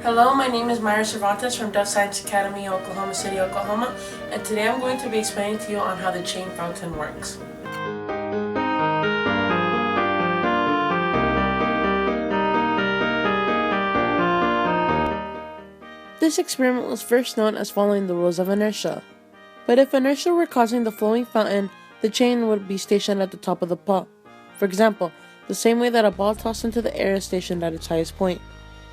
Hello, my name is Mayra Cervantes from Dove Science Academy, Oklahoma City, Oklahoma, and today I'm going to be explaining to you on how the chain fountain works. This experiment was first known as following the rules of inertia. But if inertia were causing the flowing fountain, the chain would be stationed at the top of the pot. For example, the same way that a ball tossed into the air is stationed at its highest point.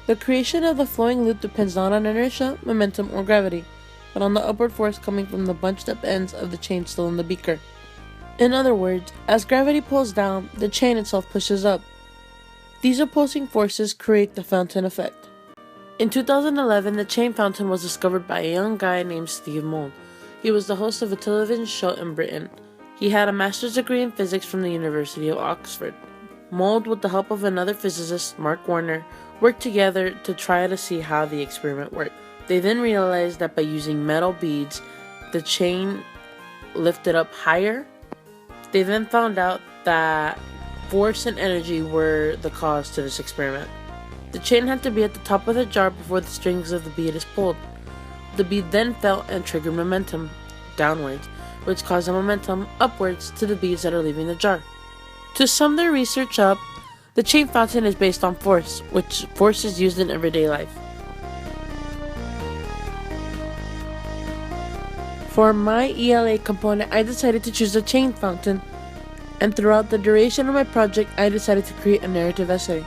The creation of the flowing loop depends not on inertia, momentum, or gravity, but on the upward force coming from the bunched up ends of the chain still in the beaker. In other words, as gravity pulls down, the chain itself pushes up. These opposing forces create the fountain effect. In 2011, the chain fountain was discovered by a young guy named Steve Mould. He was the host of a television show in Britain. He had a master's degree in physics from the University of Oxford. Mould, with the help of another physicist, Mark Warner, worked together to try to see how the experiment worked. They then realized that by using metal beads, the chain lifted up higher. They then found out that force and energy were the cause to this experiment. The chain had to be at the top of the jar before the strings of the bead is pulled. The bead then fell and triggered momentum downwards, which caused a momentum upwards to the beads that are leaving the jar. To sum their research up, the chain fountain is based on force, which force is used in everyday life. For my ELA component, I decided to choose a chain fountain, and throughout the duration of my project, I decided to create a narrative essay.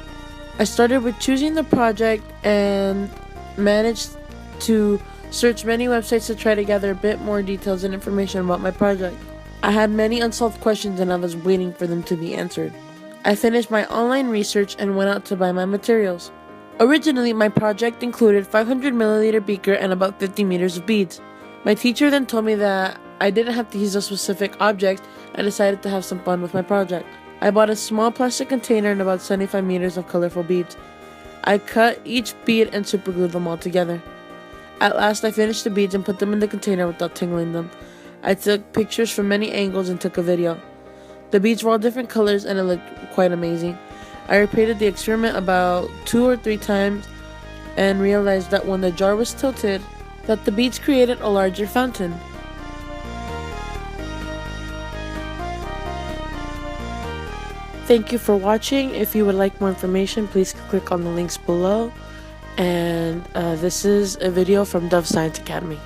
I started with choosing the project and managed to search many websites to try to gather a bit more details and information about my project. I had many unsolved questions and I was waiting for them to be answered. I finished my online research and went out to buy my materials. Originally, my project included 500 milliliter beaker and about 50 meters of beads. My teacher then told me that I didn't have to use a specific object. I decided to have some fun with my project. I bought a small plastic container and about 75 meters of colorful beads. I cut each bead and superglued them all together. At last, I finished the beads and put them in the container without tingling them. I took pictures from many angles and took a video. The beads were all different colors and it looked quite amazing. I repeated the experiment about 2 or 3 times and realized that when the jar was tilted, that the beads created a larger fountain. Thank you for watching. If you would like more information, please click on the links below. And this is a video from Dove Science Academy.